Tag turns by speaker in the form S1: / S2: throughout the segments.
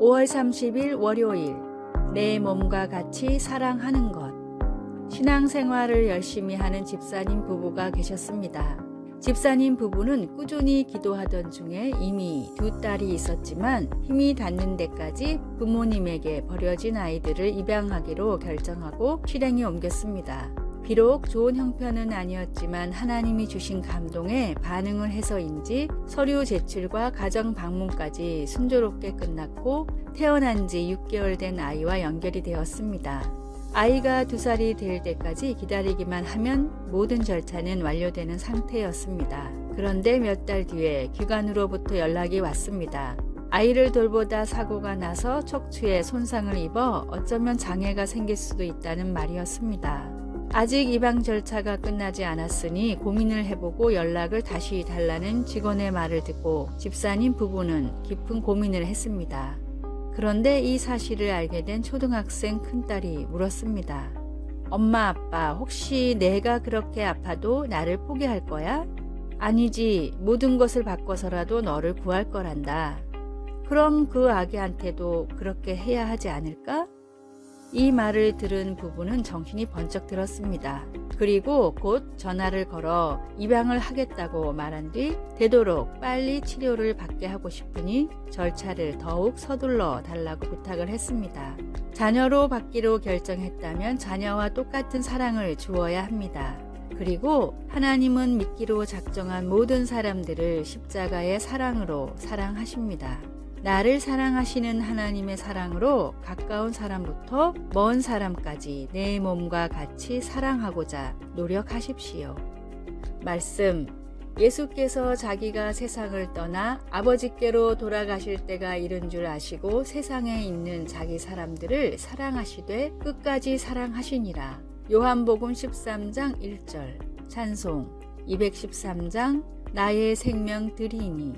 S1: 5월 30일 월요일, 내 몸과 같이 사랑하는 것. 신앙생활을 열심히 하는 집사님 부부가 계셨습니다. 집사님 부부는 꾸준히 기도하던 중에 이미 2딸이 있었지만 힘이 닿는 데까지 부모님에게 버려진 아이들을 입양하기로 결정하고 실행에 옮겼습니다. 비록 좋은 형편은 아니었지만 하나님이 주신 감동에 반응을 해서인지 서류 제출과 가정 방문까지 순조롭게 끝났고 태어난 지 6개월 된 아이와 연결이 되었습니다. 아이가 2살이 될 때까지 기다리기만 하면 모든 절차는 완료되는 상태였습니다. 그런데 몇 달 뒤에 기관으로부터 연락이 왔습니다. 아이를 돌보다 사고가 나서 척추에 손상을 입어 어쩌면 장애가 생길 수도 있다는 말이었습니다. 아직 입양 절차가 끝나지 않았으니 고민을 해보고 연락을 다시 달라는 직원의 말을 듣고 집사님 부부는 깊은 고민을 했습니다. 그런데 이 사실을 알게 된 초등학생 큰딸이 물었습니다. 엄마, 아빠, 혹시 내가 그렇게 아파도 나를 포기할 거야? 아니지, 모든 것을 바꿔서라도 너를 구할 거란다. 그럼 그 아기한테도 그렇게 해야 하지 않을까? 이 말을 들은 부부는 정신이 번쩍 들었습니다. 그리고 곧 전화를 걸어 입양을 하겠다고 말한 뒤 되도록 빨리 치료를 받게 하고 싶으니 절차를 더욱 서둘러 달라고 부탁을 했습니다. 자녀로 받기로 결정했다면 자녀와 똑같은 사랑을 주어야 합니다. 그리고 하나님은 믿기로 작정한 모든 사람들을 십자가의 사랑으로 사랑하십니다. 나를 사랑하시는 하나님의 사랑으로 가까운 사람부터 먼 사람까지 내 몸과 같이 사랑하고자 노력하십시오. 말씀, 예수께서 자기가 세상을 떠나 아버지께로 돌아가실 때가 이른 줄 아시고 세상에 있는 자기 사람들을 사랑하시되 끝까지 사랑하시니라. 요한복음 13장 1절. 찬송 213장 나의 생명 드리니.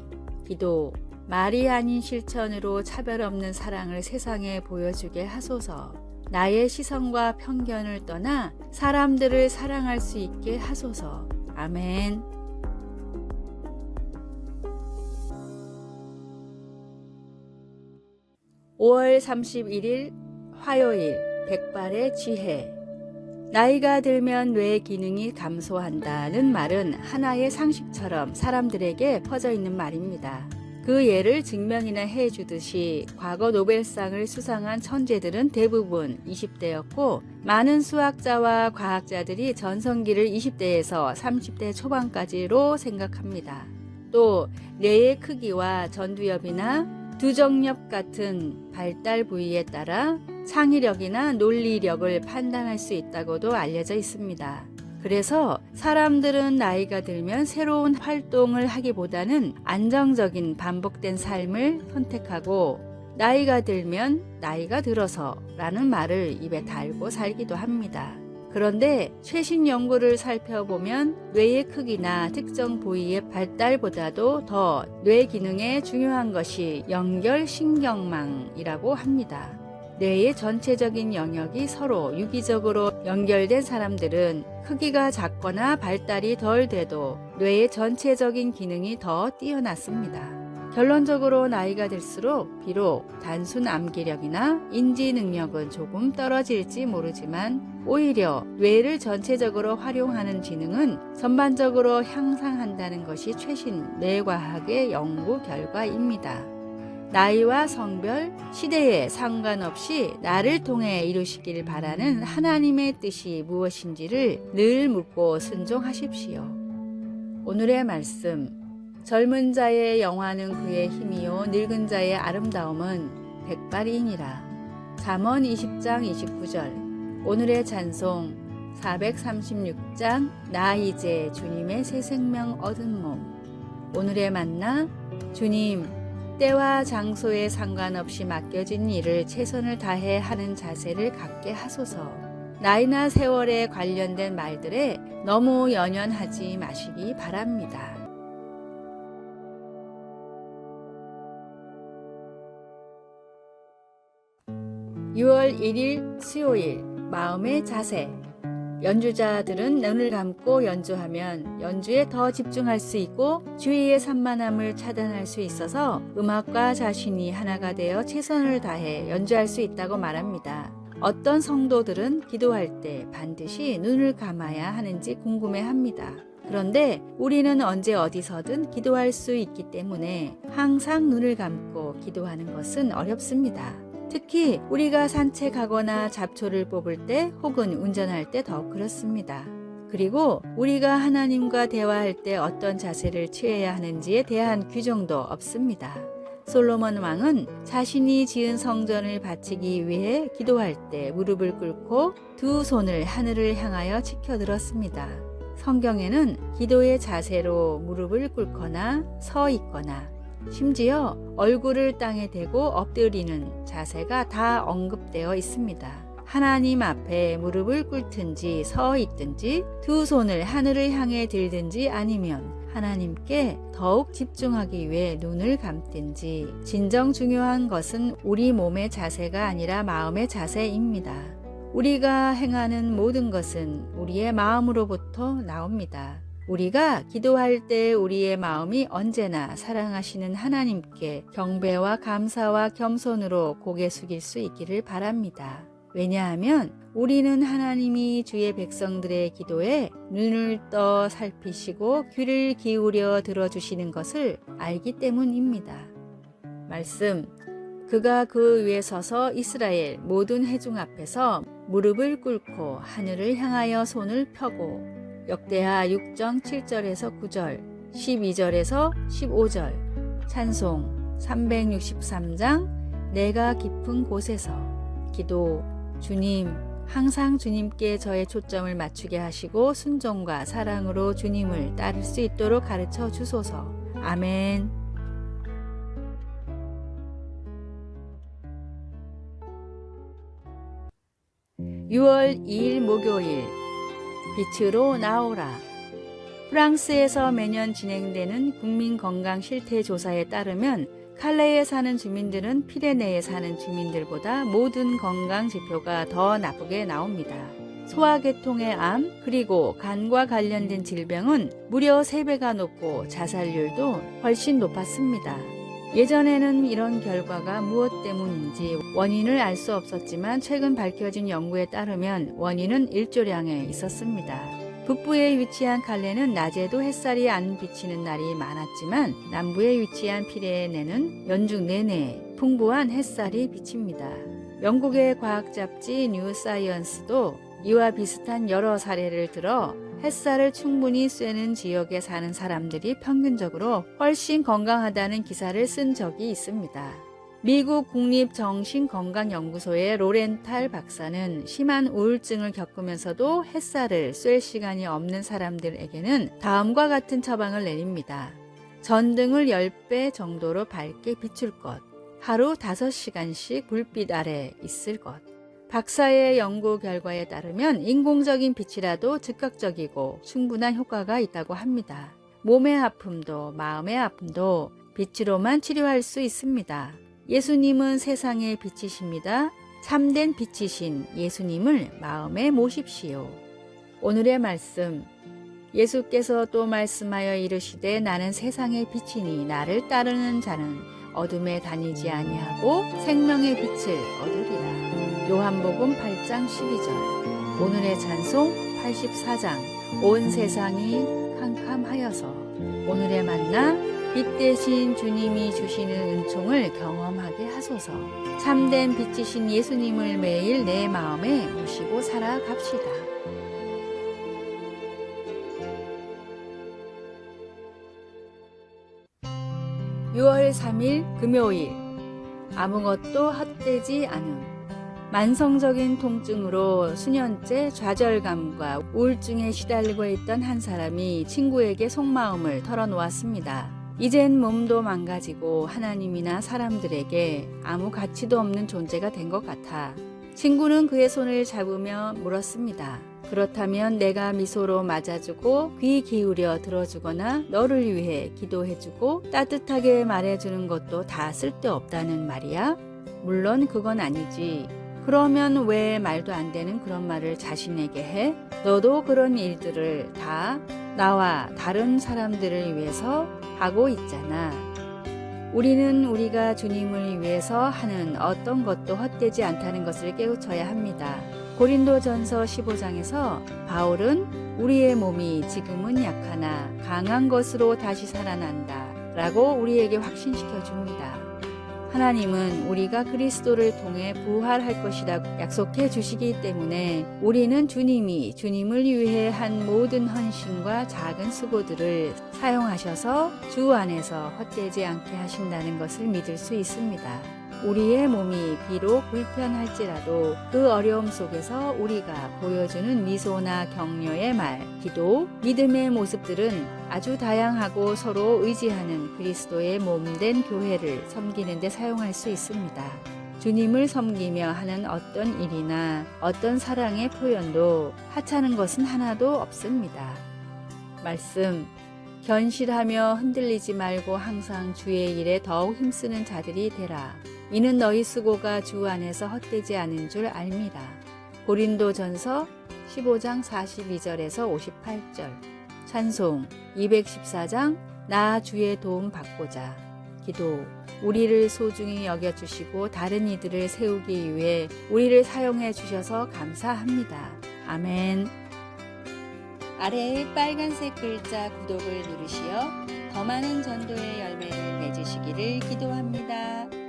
S1: 기도 말이 아닌 실천으로 차별 없는 사랑을 세상에 보여주게 하소서. 나의 시선과 편견을 떠나 사람들을 사랑할 수 있게 하소서. 아멘. (5월 31일) 화요일, 백발의 지혜. 나이가 들면 뇌 기능이 감소한다는 말은 하나의 상식처럼 사람들에게 퍼져 있는 말입니다. 그 예를 증명이나 해주듯이 과거 노벨상을 수상한 천재들은 대부분 20대였고 많은 수학자와 과학자들이 전성기를 20대에서 30대 초반까지로 생각합니다. 또 뇌의 크기와 전두엽이나 두정엽 같은 발달 부위에 따라 창의력이나 논리력을 판단할 수 있다고도 알려져 있습니다. 그래서 사람들은 나이가 들면 새로운 활동을 하기보다는 안정적인 반복된 삶을 선택하고 나이가 들면 나이가 들어서 라는 말을 입에 달고 살기도 합니다. 그런데 최신 연구를 살펴보면 뇌의 크기나 특정 부위의 발달보다도 더 뇌 기능에 중요한 것이 연결신경망이라고 합니다. 뇌의 전체적인 영역이 서로 유기적으로 연결된 사람들은 크기가 작거나 발달이 덜 돼도 뇌의 전체적인 기능이 더 뛰어났습니다. 결론적으로 나이가 들수록 비록 단순 암기력이나 인지 능력은 조금 떨어질지 모르지만 오히려 뇌를 전체적으로 활용하는 지능은 전반적으로 향상한다는 것이 최신 뇌과학의 연구 결과입니다. 나이와 성별, 시대에 상관없이 나를 통해 이루시길 바라는 하나님의 뜻이 무엇인지를 늘 묻고 순종하십시오. 오늘의 말씀, 젊은 자의 영화는 그의 힘이요 늙은 자의 아름다움은 백발이니라. 잠언 20장 29절. 오늘의 찬송 436장 나 이제 주님의 새 생명 얻은 몸. 오늘의 만나, 주님 때와 장소에 상관없이 맡겨진 일을 최선을 다해 하는 자세를 갖게 하소서. 나이나 세월에 관련된 말들에 너무 연연하지 마시기 바랍니다. 6월 1일 수요일, 마음의 자세. 연주자들은 눈을 감고 연주하면 연주에 더 집중할 수 있고 주위의 산만함을 차단할 수 있어서 음악과 자신이 하나가 되어 최선을 다해 연주할 수 있다고 말합니다. 어떤 성도들은 기도할 때 반드시 눈을 감아야 하는지 궁금해합니다. 그런데 우리는 언제 어디서든 기도할 수 있기 때문에 항상 눈을 감고 기도하는 것은 어렵습니다. 특히 우리가 산책하거나 잡초를 뽑을 때 혹은 운전할 때 더 그렇습니다. 그리고 우리가 하나님과 대화할 때 어떤 자세를 취해야 하는지에 대한 규정도 없습니다. 솔로몬 왕은 자신이 지은 성전을 바치기 위해 기도할 때 무릎을 꿇고 두 손을 하늘을 향하여 치켜들었습니다. 성경에는 기도의 자세로 무릎을 꿇거나 서 있거나 심지어 얼굴을 땅에 대고 엎드리는 자세가 다 언급되어 있습니다. 하나님 앞에 무릎을 꿇든지 서 있든지 두 손을 하늘을 향해 들든지 아니면 하나님께 더욱 집중하기 위해 눈을 감든지 진정 중요한 것은 우리 몸의 자세가 아니라 마음의 자세입니다. 우리가 행하는 모든 것은 우리의 마음으로부터 나옵니다. 우리가 기도할 때 우리의 마음이 언제나 사랑하시는 하나님께 경배와 감사와 겸손으로 고개 숙일 수 있기를 바랍니다. 왜냐하면 우리는 하나님이 주의 백성들의 기도에 눈을 떠 살피시고 귀를 기울여 들어주시는 것을 알기 때문입니다. 말씀, 그가 그 위에 서서 이스라엘 모든 회중 앞에서 무릎을 꿇고 하늘을 향하여 손을 펴고 역대하 6장 7절에서 9절, 12절에서 15절, 찬송 363장 내가 깊은 곳에서 기도. 주님, 항상 주님께 저의 초점을 맞추게 하시고 순종과 사랑으로 주님을 따를 수 있도록 가르쳐 주소서. 아멘. 6월 2일 목요일, 빛으로 나오라. 프랑스에서 매년 진행되는 국민건강실태조사에 따르면 칼레에 사는 주민들은 피레네에 사는 주민들보다 모든 건강 지표가 더 나쁘게 나옵니다. 소화계통의 암, 그리고 간과 관련된 질병은 무려 3배가 높고 자살률도 훨씬 높았습니다. 예전에는 이런 결과가 무엇 때문인지 원인을 알 수 없었지만 최근 밝혀진 연구에 따르면 원인은 일조량에 있었습니다. 북부에 위치한 칼레는 낮에도 햇살이 안 비치는 날이 많았지만 남부에 위치한 피레네는 연중 내내 풍부한 햇살이 비칩니다. 영국의 과학 잡지 뉴 사이언스도 이와 비슷한 여러 사례를 들어 햇살을 충분히 쐬는 지역에 사는 사람들이 평균적으로 훨씬 건강하다는 기사를 쓴 적이 있습니다. 미국 국립정신건강연구소의 로렌탈 박사는 심한 우울증을 겪으면서도 햇살을 쐴 시간이 없는 사람들에게는 다음과 같은 처방을 내립니다. 전등을 10배 정도로 밝게 비출 것, 하루 5시간씩 불빛 아래 있을 것. 박사의 연구 결과에 따르면 인공적인 빛이라도 즉각적이고 충분한 효과가 있다고 합니다. 몸의 아픔도 마음의 아픔도 빛으로만 치료할 수 있습니다. 예수님은 세상의 빛이십니다. 참된 빛이신 예수님을 마음에 모십시오. 오늘의 말씀, 예수께서 또 말씀하여 이르시되 나는 세상의 빛이니 나를 따르는 자는 어둠에 다니지 아니하고 생명의 빛을 얻으리라. 요한복음 8장 12절. 오늘의 찬송 84장. 온 세상이 캄캄하여서. 오늘의 만나, 빛 대신 주님이 주시는 은총을 경험하게 하소서. 참된 빛이신 예수님을 매일 내 마음에 모시고 살아갑시다. (6월 3일) 금요일. 아무것도 헛되지 않음. 만성적인 통증으로 수년째 좌절감과 우울증에 시달리고 있던 한 사람이 친구에게 속마음을 털어놓았습니다. 이젠 몸도 망가지고 하나님이나 사람들에게 아무 가치도 없는 존재가 된 것 같아. 친구는 그의 손을 잡으며 물었습니다. 그렇다면 내가 미소로 맞아주고 귀 기울여 들어주거나 너를 위해 기도해주고 따뜻하게 말해주는 것도 다 쓸데없다는 말이야? 물론 그건 아니지. 그러면 왜 말도 안 되는 그런 말을 자신에게 해? 너도 그런 일들을 다 나와 다른 사람들을 위해서 하고 있잖아. 우리는 우리가 주님을 위해서 하는 어떤 것도 헛되지 않다는 것을 깨우쳐야 합니다. 고린도전서 15장에서 바울은 우리의 몸이 지금은 약하나 강한 것으로 다시 살아난다 라고 우리에게 확신시켜 줍니다. 하나님은 우리가 그리스도를 통해 부활할 것이라고 약속해 주시기 때문에 우리는 주님이 주님을 위해 한 모든 헌신과 작은 수고들을 사용하셔서 주 안에서 헛되지 않게 하신다는 것을 믿을 수 있습니다. 우리의 몸이 비록 불편할지라도 그 어려움 속에서 우리가 보여주는 미소나 격려의 말, 기도, 믿음의 모습들은 아주 다양하고 서로 의지하는 그리스도의 몸된 교회를 섬기는 데 사용할 수 있습니다. 주님을 섬기며 하는 어떤 일이나 어떤 사랑의 표현도 하찮은 것은 하나도 없습니다. 말씀, 견실하며 흔들리지 말고 항상 주의 일에 더욱 힘쓰는 자들이 되라. 이는 너희 수고가 주 안에서 헛되지 않은 줄 알미라. 고린도전서 15장 42절에서 58절. 찬송 214장 나 주의 도움 받고자. 기도 우리를 소중히 여겨주시고 다른 이들을 세우기 위해 우리를 사용해 주셔서 감사합니다. 아멘. 아래의 빨간색 글자 구독을 누르시어 더 많은 전도의 열매를 맺으시기를 기도합니다.